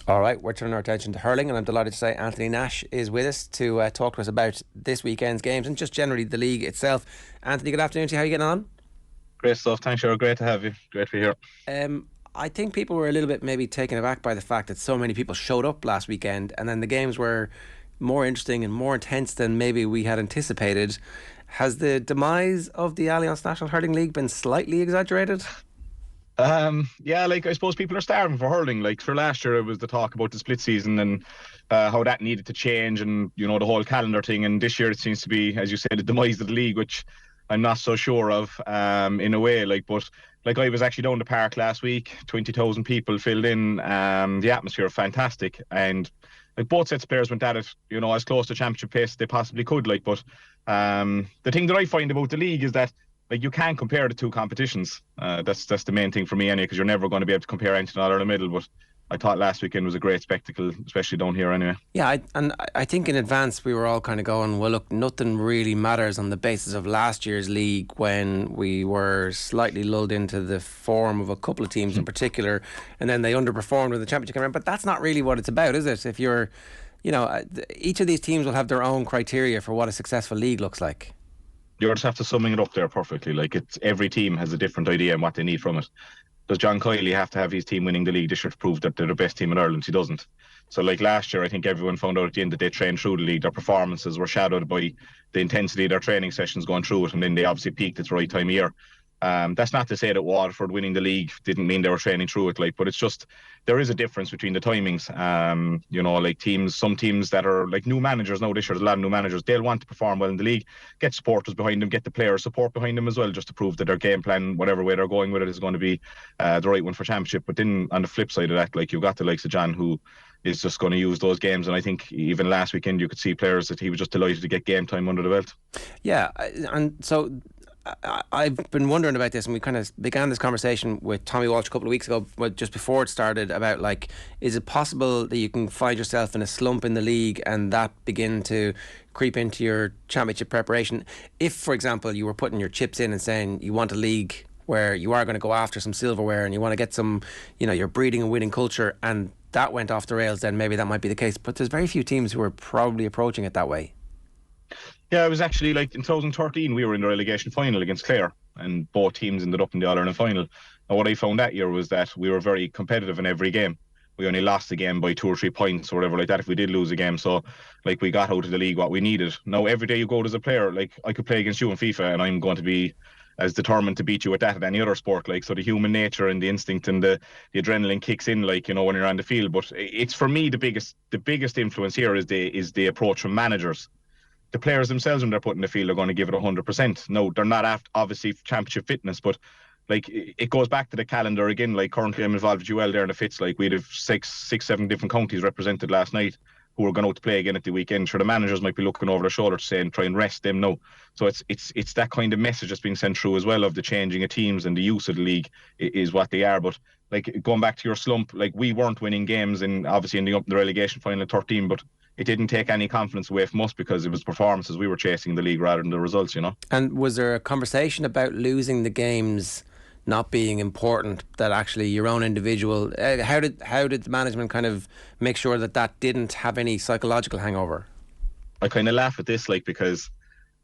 All right, we're turning our attention to hurling, and I'm delighted to say Anthony Nash is with us to talk to us about this weekend's games and just generally the league itself. Anthony, good afternoon to you. How are you getting on? Great stuff. Thanks, Ger. Great to have you. Great to be here. I think people were a little bit maybe taken aback by the fact that so many people showed up last weekend, and then the games were more interesting and more intense than maybe we had anticipated. Has the demise of the Allianz National Hurling League been slightly exaggerated? Yeah, I suppose people are starving for hurling. Like for last year, it was the talk about the split season and how that needed to change, and the whole calendar thing. And this year, it seems to be, as you said, the demise of the league, which I'm not so sure of. In a way, but I was actually down the park last week. 20,000 people filled in. The atmosphere fantastic, and both sets of players went at it. As close to championship pace as they possibly could. But the thing that I find about the league is that, you can't compare the two competitions. That's the main thing for me anyway, because you're never going to be able to compare anything other in the middle. But I thought last weekend was a great spectacle, especially down here anyway. Yeah, I think in advance we were all kind of going, well, look, nothing really matters on the basis of last year's league when we were slightly lulled into the form of a couple of teams in particular, and then they underperformed when the championship came around. But that's not really what it's about, is it? If you're, each of these teams will have their own criteria for what a successful league looks like. You just have to summing it up there perfectly. It's every team has a different idea and what they need from it. Does John Kiley have to have his team winning the league this year to prove that they're the best team in Ireland? He doesn't. So last year, I think everyone found out at the end that they trained through the league. Their performances were shadowed by the intensity of their training sessions going through it, and then they obviously peaked at the right time of year. That's not to say that Waterford winning the league didn't mean they were training through it, but it's just there is a difference between the timings. Some teams that are new managers now this year, there's a lot of new managers, they'll want to perform well in the league, get supporters behind them, get the players support behind them as well, just to prove that their game plan, whatever way they're going with it, is going to be the right one for championship. But then on the flip side of that, you've got the likes of John, who is just going to use those games, and I think even last weekend you could see players that he was just delighted to get game time under the belt. Yeah, and so I've been wondering about this, and we kind of began this conversation with Tommy Walsh a couple of weeks ago, just before it started, about is it possible that you can find yourself in a slump in the league and that begin to creep into your championship preparation? If, for example, you were putting your chips in and saying you want a league where you are going to go after some silverware and you want to get some, you're breeding a winning culture, and that went off the rails, then maybe that might be the case. But there's very few teams who are probably approaching it that way. Yeah, it was actually in 2013 we were in the relegation final against Clare, and both teams ended up in the All-Ireland final. And what I found that year was that we were very competitive in every game. We only lost the game by 2 or 3 points or whatever like that if we did lose a game. So we got out of the league what we needed. Now every day you go out as a player, I could play against you in FIFA and I'm going to be as determined to beat you at that at any other sport. So the human nature and the instinct and the adrenaline kicks in when you're on the field. But it's, for me, the biggest influence here is the approach from managers. The players themselves, when they're put in the field, are going to give it 100%. No, they're not obviously championship fitness, but it goes back to the calendar again. Currently I'm involved with UL there in the Fits. We'd have 7 different counties represented last night who are going out to play again at the weekend. Sure, the managers might be looking over their shoulder saying try and rest them now. So it's that kind of message that's being sent through as well, of the changing of teams and the use of the league is what they are. But going back to your slump, we weren't winning games and obviously ending up in the relegation final at 13, but it didn't take any confidence away from us because it was performances we were chasing the league rather than the results, And was there a conversation about losing the games not being important, that actually your own individual, how did the management kind of make sure that didn't have any psychological hangover? I kind of laugh at this because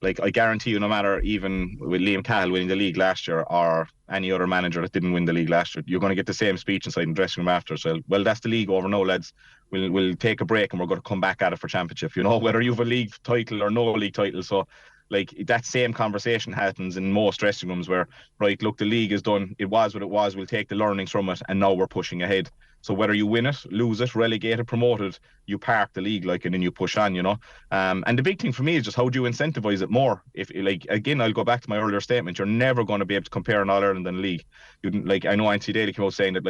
I guarantee you, no matter even with Liam Cahill winning the league last year or any other manager that didn't win the league last year, you're going to get the same speech inside the dressing room after. So, well, that's the league over now, lads. We'll take a break and we're going to come back at it for championship, whether you've a league title or no league title. So that same conversation happens in most dressing rooms where, right, look, the league is done. It was what it was. We'll take the learnings from it and now we're pushing ahead. So whether you win it, lose it, relegate it, promote it, you park the league and then you push on, And the big thing for me is just how do you incentivize it more? If again, I'll go back to my earlier statement. You're never going to be able to compare an All-Ireland and a league. I know Anthony Daly came out saying that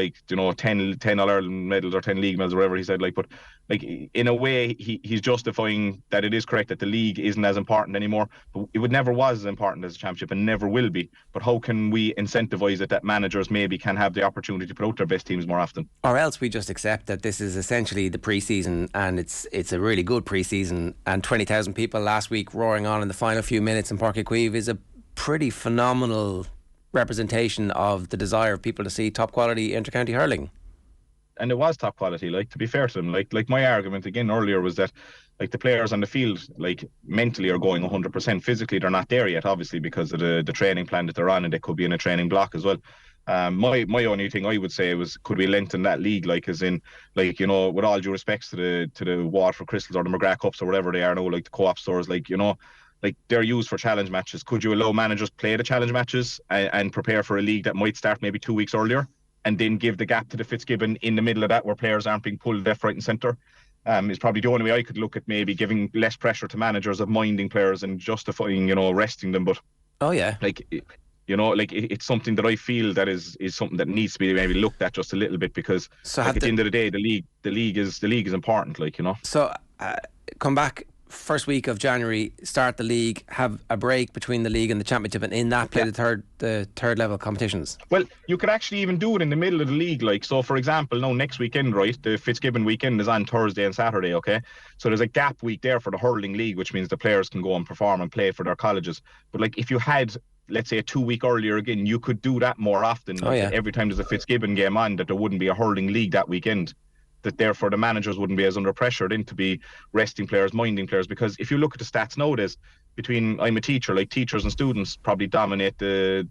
10 All-Ireland medals or 10 league medals or whatever he said, but in a way he's justifying that it is correct that the league isn't as important anymore. But it never was as important as a championship and never will be. But how can we incentivize it that managers maybe can have the opportunity to put out their best teams more often? Or else we just accept that this is essentially the pre-season, and it's a really good pre-season, and 20,000 people last week roaring on in the final few minutes in Páirc Uí Chaoimh is a pretty phenomenal representation of the desire of people to see top quality inter-county hurling. and it was top quality. Like, to be fair to them, like my argument again earlier was that, like, the players on the field, like, mentally are going 100%. Physically, they're not there yet, obviously, because of the training plan that they're on, and they could be in a training block as well. My only thing I would say was, could we lengthen that league, like, as in, like, you know, with all due respects to the Waterford Crystals or the McGrath Cups or whatever they are now, like the co-op stores, like, you know, like, they're used for challenge matches. Could you allow managers play the challenge matches and prepare for a league that might start maybe 2 weeks earlier, and then give the gap to the Fitzgibbon in the middle of that, where players aren't being pulled left, right and centre? Is probably the only way I could look at maybe giving less pressure to managers of minding players and justifying, you know, resting them. But oh yeah, like, you know, like, it's something that I feel that is something that needs to be maybe looked at just a little bit, because so like, at the end of the day, the league is important, like, you know. So come back first week of January, start the league, have a break between the league and the championship, and in that play the third level competitions. Well, you could actually even do it in the middle of the league. Like, so for example, now next weekend, right, the Fitzgibbon weekend is on Thursday and Saturday, okay? So there's a gap week there for the hurling league, which means the players can go and perform and play for their colleges. But like, if you had, let's say, a 2 week earlier again, you could do that more often. Like, every time there's a Fitzgibbon game on, that there wouldn't be a hurling league that weekend, that therefore the managers wouldn't be as under pressure then to be resting players, minding players. Because if you look at the stats nowadays, I'm a teacher, like, teachers and students probably dominate the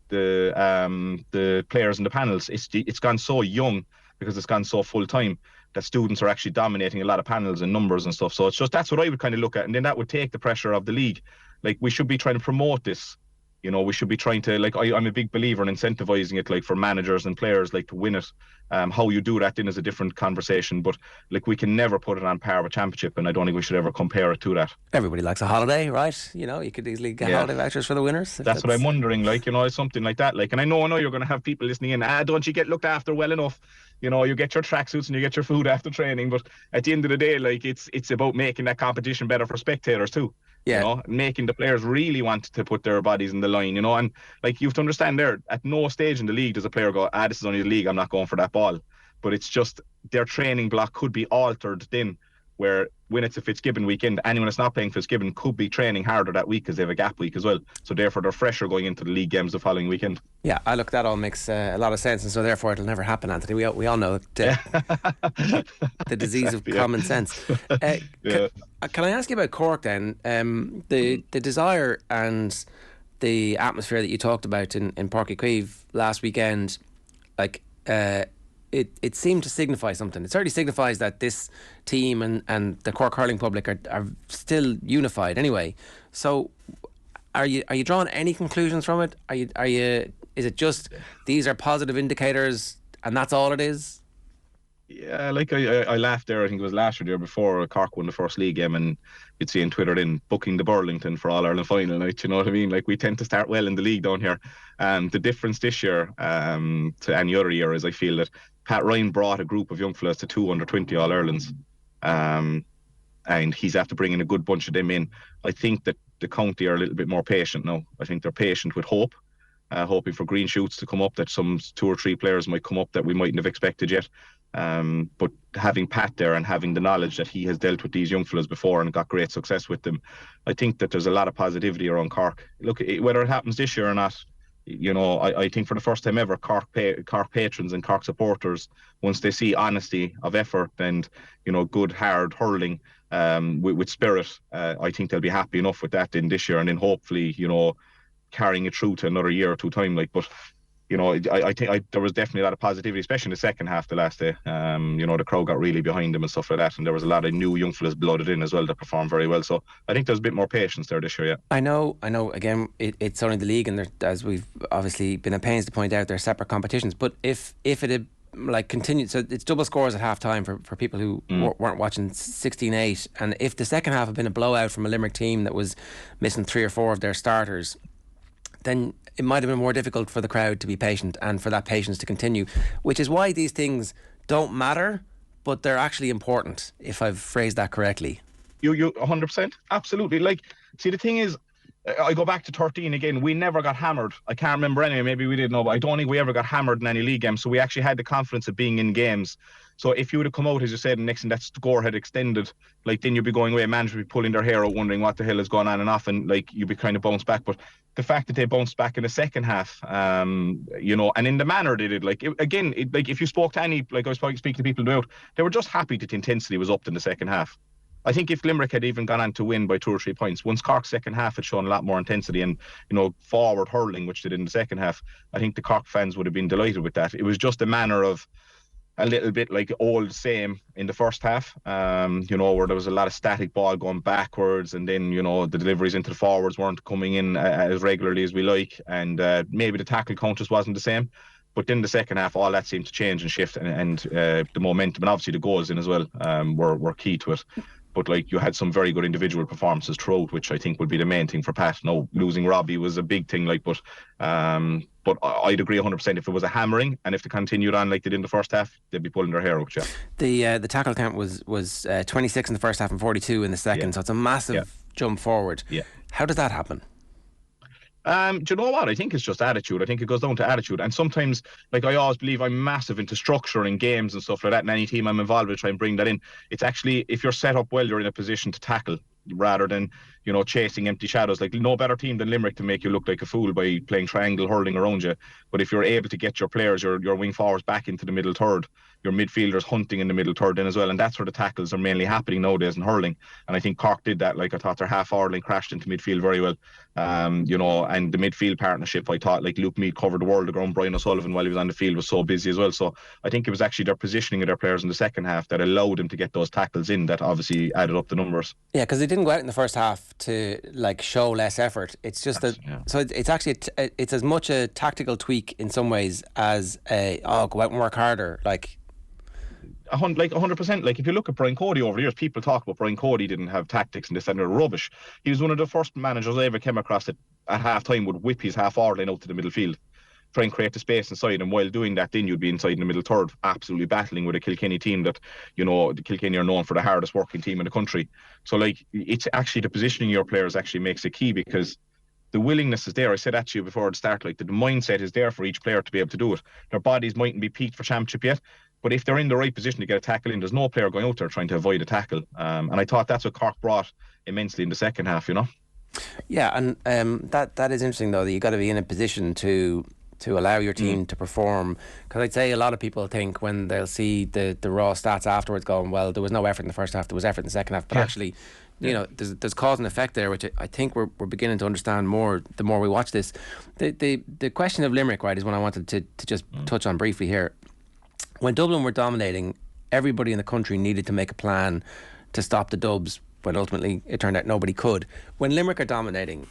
players in the panels. It's gone so young, because it's gone so full time, that students are actually dominating a lot of panels and numbers and stuff. So it's just, that's what I would kind of look at, and then that would take the pressure of the league. Like, we should be trying to promote this. You know, we should be trying to, like, I'm a big believer in incentivizing it, like, for managers and players, like, to win it. How you do that then is a different conversation, but like, we can never put it on par with championship, and I don't think we should ever compare it to that. Everybody likes a holiday, right? You know, you could easily get holiday vouchers for the winners. That's what I'm wondering, like, you know, something like that. Like, and I know you're going to have people listening in, don't you get looked after well enough? You know, you get your tracksuits and you get your food after training, but at the end of the day, like, it's about making that competition better for spectators too. Yeah. You know, making the players really want to put their bodies in the line, you know. And like, you have to understand, there, at no stage in the league does a player go, this is only the league, I'm not going for that ball. But it's just, their training block could be altered then, where when it's a Fitzgibbon weekend, anyone that's not playing Fitzgibbon could be training harder that week, because they have a gap week as well. So therefore they're fresher going into the league games the following weekend. Yeah, that all makes a lot of sense, and so therefore it'll never happen, Anthony. We all know the disease of common sense. Can I ask you about Cork then? The desire and the atmosphere that you talked about in Páirc Uí Chaoimh last weekend, like, it seemed to signify something. It certainly signifies that this team and the Cork hurling public are still unified anyway. So are you drawing any conclusions from it? Is it just these are positive indicators and that's all it is? Yeah, like, I laughed there, I think it was last year, the year before, Cork won the first league game, and you'd see on Twitter then, booking the Burlington for All-Ireland final night, you know what I mean? Like, we tend to start well in the league down here. The difference this year to any other year is, I feel that Pat Ryan brought a group of young fellas to 2 under 20 All-Irelands, and he's after bringing a good bunch of them in. I think that the county are a little bit more patient now. I think they're patient with hope, hoping for green shoots to come up, that some 2 or 3 players might come up that we mightn't have expected yet. But having Pat there and having the knowledge that he has dealt with these young fellas before and got great success with them, I think that there's a lot of positivity around Cork. Look, whether it happens this year or not, you know, I think for the first time ever, Cork patrons and Cork supporters, once they see honesty of effort and, you know, good hard hurling with spirit, I think they'll be happy enough with that in this year, and then hopefully, you know, carrying it through to another year or 2 time. Like, but you know, I think there was definitely a lot of positivity, especially in the second half the last day. You know, the crowd got really behind them and stuff like that, and there was a lot of new young fellas blooded in as well that performed very well. So I think there's a bit more patience there this year, yeah. I know. Again, it's only the league, and as we've obviously been at pains to point out, they're separate competitions. But if it had like continued, so it's double scores at half time for people who weren't watching, 16-8, and if the second half had been a blowout from a Limerick team that was missing 3 or 4 of their starters, then it might have been more difficult for the crowd to be patient and for that patience to continue, which is why these things don't matter, but they're actually important, if I've phrased that correctly. You 100%, absolutely. Like, see, the thing is, I go back to 13 again, we never got hammered. I can't remember anyway, maybe we did know, but I don't think we ever got hammered in any league game. So we actually had the confidence of being in games So if you would have come out, as you said, and next thing that score had extended, like then you'd be going away, management would be pulling their hair out, wondering what the hell is going on and off, and like you'd be kind of bounced back. But the fact that they bounced back in the second half, and in the manner they did, like like if you spoke to any, like I was speaking to people about, they were just happy that the intensity was upped in the second half. I think if Limerick had even gone on to win by 2 or 3 points, once Cork's second half had shown a lot more intensity and, forward hurling, which they did in the second half, I think the Cork fans would have been delighted with that. It was just a manner of a little bit like old same in the first half, where there was a lot of static ball going backwards, and then, the deliveries into the forwards weren't coming in as regularly as we like, and maybe the tackle count just wasn't the same. But then the second half, all that seemed to change and shift, and the momentum, and obviously the goals in as well, were key to it. But like you had some very good individual performances throughout, which I think would be the main thing for Pat. No, losing Robbie was a big thing, but I'd agree 100% if it was a hammering, and if they continued on like they did in the first half, they'd be pulling their hair out. Yeah. The tackle count was 26 in the first half and 42 in the second, so it's a massive jump forward. Yeah. How does that happen? Do you know what? I think it's just attitude. I think it goes down to attitude. And sometimes, like I always believe, I'm massive into structure in games and stuff like that. And any team I'm involved with, try and bring that in. It's actually, if you're set up well, you're in a position to tackle rather than, chasing empty shadows. Like no better team than Limerick to make you look like a fool by playing triangle hurling around you. But if you're able to get your players, your wing forwards back into the middle third, your midfielders hunting in the middle third then as well, and that's where the tackles are mainly happening nowadays in hurling. And I think Cork did that. Like I thought their half hour line crashed into midfield very well, and the midfield partnership, I thought like Luke Meade covered the world of ground. Brian O'Sullivan while he was on the field was so busy as well. So I think it was actually their positioning of their players in the second half that allowed them to get those tackles in that obviously added up the numbers. Yeah, because they didn't go out in the first half to like show less effort. It's just so it's actually it's as much a tactical tweak in some ways as go out and work harder. Like 100%. Like if you look at Brian Cody over the years, people talk about Brian Cody didn't have tactics and this and they're rubbish. He was one of the first managers I ever came across that at half time would whip his half hour line out to the middle field, try and create the space inside, and while doing that then you'd be inside in the middle third absolutely battling with a Kilkenny team that the Kilkenny are known for the hardest working team in the country. So like it's actually the positioning of your players actually makes it key, because the willingness is there. I said that to you before the start, like the mindset is there for each player to be able to do it. Their bodies mightn't be peaked for championship yet, but if they're in the right position to get a tackle in, there's no player going out there trying to avoid a tackle. And I thought that's what Cork brought immensely in the second half, Yeah, and that is interesting though, that you got to be in a position to allow your team to perform, because I'd say a lot of people think when they'll see the raw stats afterwards going, well, there was no effort in the first half, there was effort in the second half, but actually there's cause and effect there, which I think we're beginning to understand more the more we watch this. The question of Limerick, right, is one I wanted to just touch on briefly here. When Dublin were dominating, everybody in the country needed to make a plan to stop the Dubs, but ultimately it turned out nobody could. When Limerick are dominating,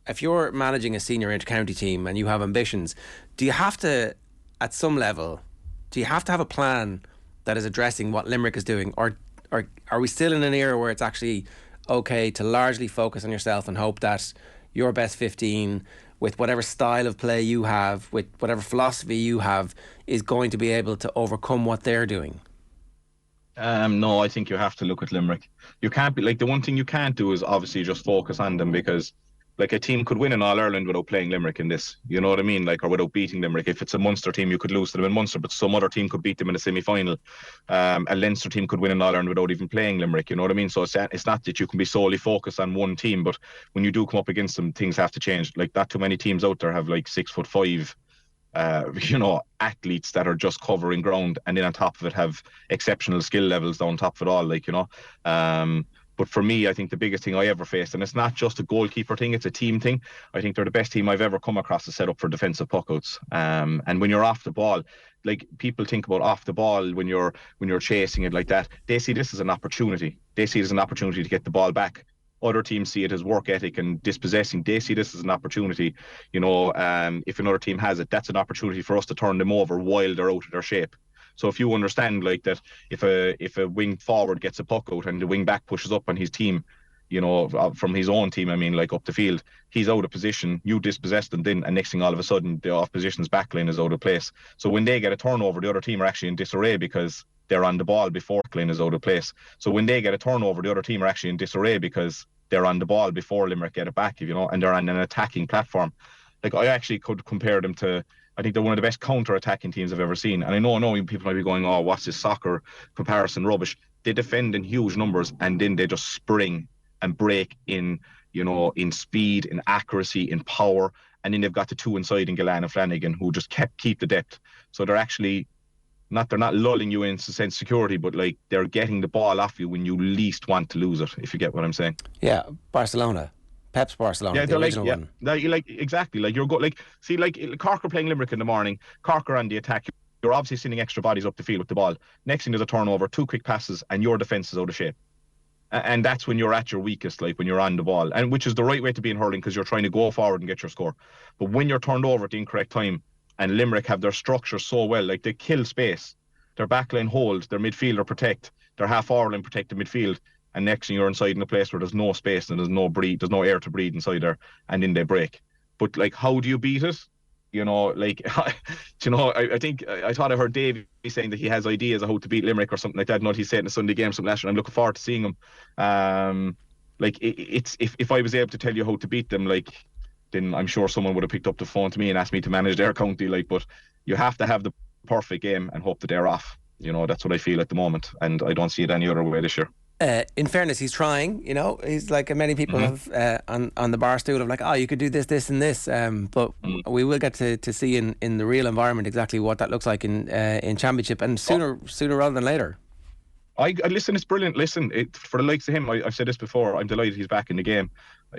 if you're managing a senior inter-county team and you have ambitions, do you have to, at some level, have a plan that is addressing what Limerick is doing, or are we still in an era where it's actually okay to largely focus on yourself and hope that your best 15, with whatever style of play you have, with whatever philosophy you have, is going to be able to overcome what they're doing? No, I think you have to look at Limerick. You can't be like, the one thing you can't do is obviously just focus on them, because like a team could win in All-Ireland without playing Limerick in this, you know what I mean? Like, or without beating Limerick. If it's a Munster team, you could lose to them in Munster, but some other team could beat them in a semi-final. A Leinster team could win in All-Ireland without even playing Limerick, you know what I mean? So it's not that you can be solely focused on one team, but when you do come up against them, things have to change. Like, not too many teams out there have like 6'5", athletes that are just covering ground, and then on top of it have exceptional skill levels down top of it all, But for me, I think the biggest thing I ever faced, and it's not just a goalkeeper thing, it's a team thing. I think they're the best team I've ever come across to set up for defensive puckouts. And when you're off the ball, like people think about off the ball when you're chasing it like that, they see this as an opportunity. They see it as an opportunity to get the ball back. Other teams see it as work ethic and dispossessing. They see this as an opportunity. If another team has it, that's an opportunity for us to turn them over while they're out of their shape. So if you understand like that, if a wing forward gets a puck out and the wing back pushes up on his team, from his own team, I mean, like up the field, he's out of position, you dispossess them then, and next thing all of a sudden the opposition's backline is out of place. So when they get a turnover, the other team are actually in disarray because they're on the ball before the line is out of place. So when they get a turnover, the other team are actually in disarray because they're on the ball before Limerick get it back, and they're on an attacking platform. Like, I actually could compare them to I think they're one of the best counter-attacking teams I've ever seen. And I know people might be going, oh, what's this soccer comparison rubbish? They defend in huge numbers, and then they just spring and break in, in speed, in accuracy, in power. And then they've got the two inside in Gillan and Flanagan who just keep the depth. So they're actually they're not lulling you into sense security, but like they're getting the ball off you when you least want to lose it, if you get what I'm saying. Yeah, Barcelona. Pep's Barcelona, the original one. Exactly. Like Cork are playing Limerick in the morning. Cork are on the attack. You're obviously sending extra bodies up the field with the ball. Next thing, there's a turnover, 2 quick passes, and your defence is out of shape. And that's when you're at your weakest, like when you're on the ball, and which is the right way to be in hurling because you're trying to go forward and get your score. But when you're turned over at the incorrect time, and Limerick have their structure so well, like they kill space, their backline hold, their midfielder protect, their half forward line protect the midfield, and next thing you're inside in a place where there's no space and there's no air to breathe inside there, and then they break. But like, how do you beat it? I think I thought I heard Dave saying that he has ideas of how to beat Limerick or something like that. Not he said in the Sunday game something last year. I'm looking forward to seeing him. It's if I was able to tell you how to beat them, like, then I'm sure someone would have picked up the phone to me and asked me to manage their county. Like, but you have to have the perfect game and hope that they're off. That's what I feel at the moment, and I don't see it any other way this year. In fairness, he's trying. He's like many people have on the bar stool of like, oh, you could do this and this. But we will get to see in the real environment exactly what that looks like in championship, and sooner rather than later. I listen. It's brilliant. Listen, for the likes of him, I've said this before. I'm delighted he's back in the game.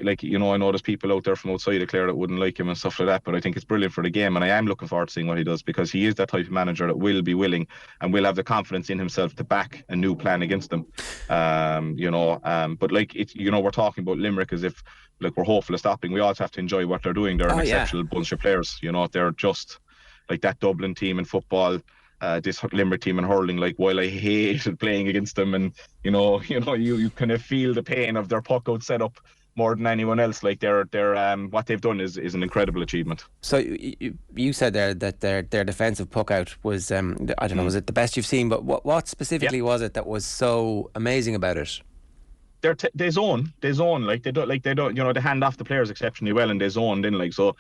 Like, I know there's people out there from outside of Clare that wouldn't like him and stuff like that, but I think it's brilliant for the game, and I am looking forward to seeing what he does, because he is that type of manager that will be willing and will have the confidence in himself to back a new plan against them. But like, we're talking about Limerick as if like we're hopeful of stopping. We also have to enjoy what they're doing. They're an exceptional bunch of players. They're just like that Dublin team in football. This Limerick team in hurling, like, while I hated playing against them, and you kind of feel the pain of their puck out setup more than anyone else. Like, they're what they've done is an incredible achievement. So you said there that their defensive puck out was I don't know, was it the best you've seen? But what specifically was it that was so amazing about it? They zone like they don't they hand off the players exceptionally well, and they zoned in, like, so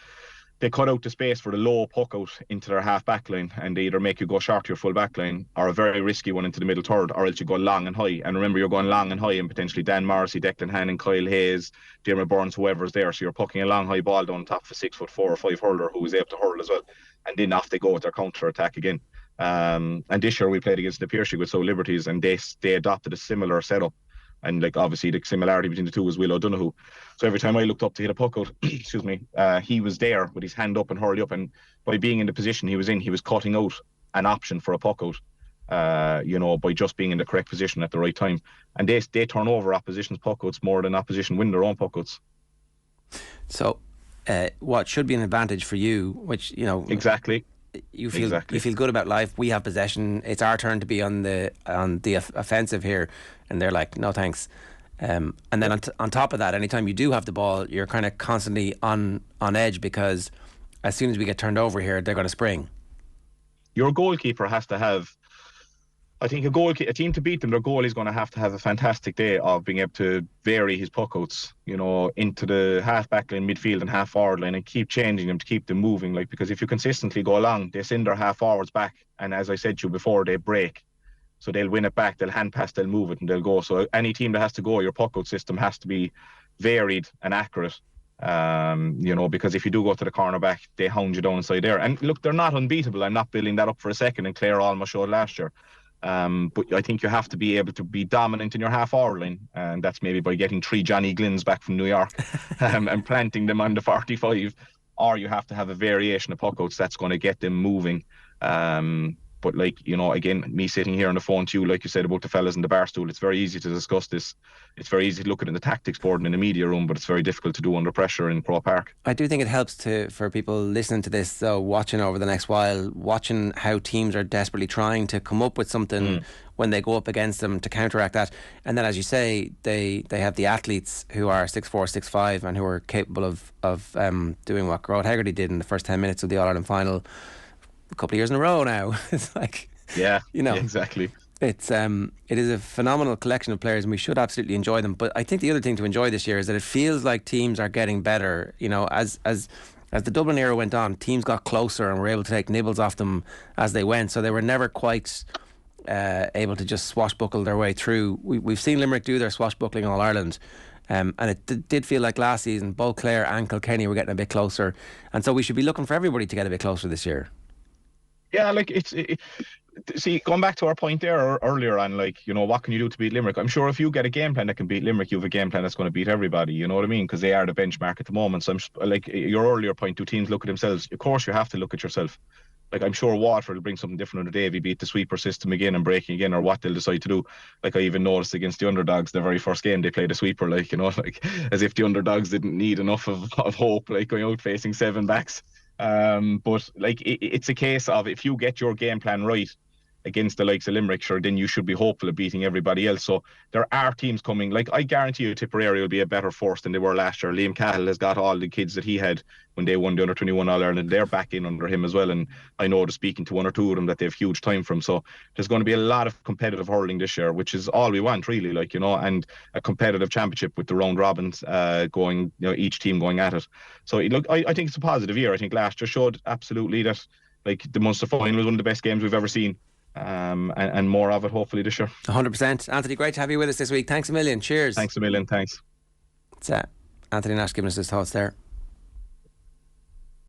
they cut out the space for the low puck out into their half back line, and they either make you go short to your full back line, or a very risky one into the middle third, or else you go long and high. And remember, you're going long and high, and potentially Dan Morrissey, Declan Hannon, Kyle Hayes, Dermot Burns, whoever's there. So you're pucking a long high ball down top of a 6'4" or 5 hurler who is able to hurl as well. And then off they go with their counter attack again. And this year we played against the Piercy with So Liberties, and they adopted a similar setup. And like, obviously the similarity between the two was Will O'Donoghue. So every time I looked up to hit a puck out, excuse me, he was there with his hand up and hurled up, and by being in the position he was in, he was cutting out an option for a puck out, by just being in the correct position at the right time. And they turn over opposition's puck outs more than opposition win their own puck outs. So what should be an advantage for you, which exactly. You feel good about life. We have possession. It's our turn to be on the offensive here, and they're like, no thanks. And then on top of that, anytime you do have the ball, you're kind of constantly on edge, because as soon as we get turned over here, they're going to spring. Your goalkeeper has to have, I think, a team to beat them, their goal is going to have a fantastic day of being able to vary his puckouts, into the half back line, midfield and half forward line, and keep changing them to keep them moving. Like, because if you consistently go along, they send their half forwards back, and as I said to you before, they break. So they'll win it back, they'll hand pass, they'll move it, and they'll go. So any team that has to go, your puckout system has to be varied and accurate. Because if you do go to the cornerback, they hound you down inside there. And look, they're not unbeatable. I'm not building that up for a second, and Clare almost showed last year. But I think you have to be able to be dominant in your half forward line, and that's maybe by getting 3 Johnny Glynn's back from New York and planting them on the 45, or you have to have a variation of puckouts that's going to get them moving. But like, again, me sitting here on the phone to you, like you said about the fellas in the bar stool, it's very easy to discuss this. It's very easy to look at it in the tactics board and in the media room, but it's very difficult to do under pressure in Croke Park. I do think it helps for people listening to this, watching over the next while, watching how teams are desperately trying to come up with something when they go up against them to counteract that. And then, as you say, they have the athletes who are 6'4", 6'5", and who are capable of doing what Gerard Hegarty did in the first 10 minutes of the All-Ireland final a couple of years in a row now. It's like, exactly. It is a phenomenal collection of players, and we should absolutely enjoy them. But I think the other thing to enjoy this year is that it feels like teams are getting better. As as the Dublin era went on, teams got closer and were able to take nibbles off them as they went. So they were never quite able to just swashbuckle their way through. We've seen Limerick do their swashbuckling All Ireland. And it did feel like last season both Clare and Kilkenny were getting a bit closer, and so we should be looking for everybody to get a bit closer this year. Yeah, like see, going back to our point there earlier on, like, you know, what can you do to beat Limerick? I'm sure if you get a game plan that can beat Limerick, you have a game plan that's going to beat everybody. You know what I mean? Because they are the benchmark at the moment. So like your earlier point, do teams look at themselves? Of course, you have to look at yourself. Like, I'm sure Waterford will bring something different on the day if he beat the sweeper system again and breaking again, or what they'll decide to do. Like, I even noticed against the underdogs, the very first game they played a sweeper, like, you know, like as if the underdogs didn't need enough of hope, like going out facing 7 backs. But like it's a case of, if you get your game plan right against the likes of Limerick, sure, then you should be hopeful of beating everybody else. So there are teams coming. Like, I guarantee you Tipperary will be a better force than they were last year. Liam Cahill has got all the kids that he had when they won the under-21 All-Ireland. They're back in under him as well, and I know, to speaking to one or two of them, that they have huge time from. So there's going to be a lot of competitive hurling this year, which is all we want, really, like, you know, and a competitive championship with the round robins going, you know, each team going at it. So look, I think it's a positive year. I think last year showed absolutely that, like, the Munster final was one of the best games we've ever seen. And more of it hopefully this year. 100%. Anthony, great to have you with us this week. Thanks a million. Cheers. Thanks a million. Thanks. It's Anthony Nash giving us his thoughts there.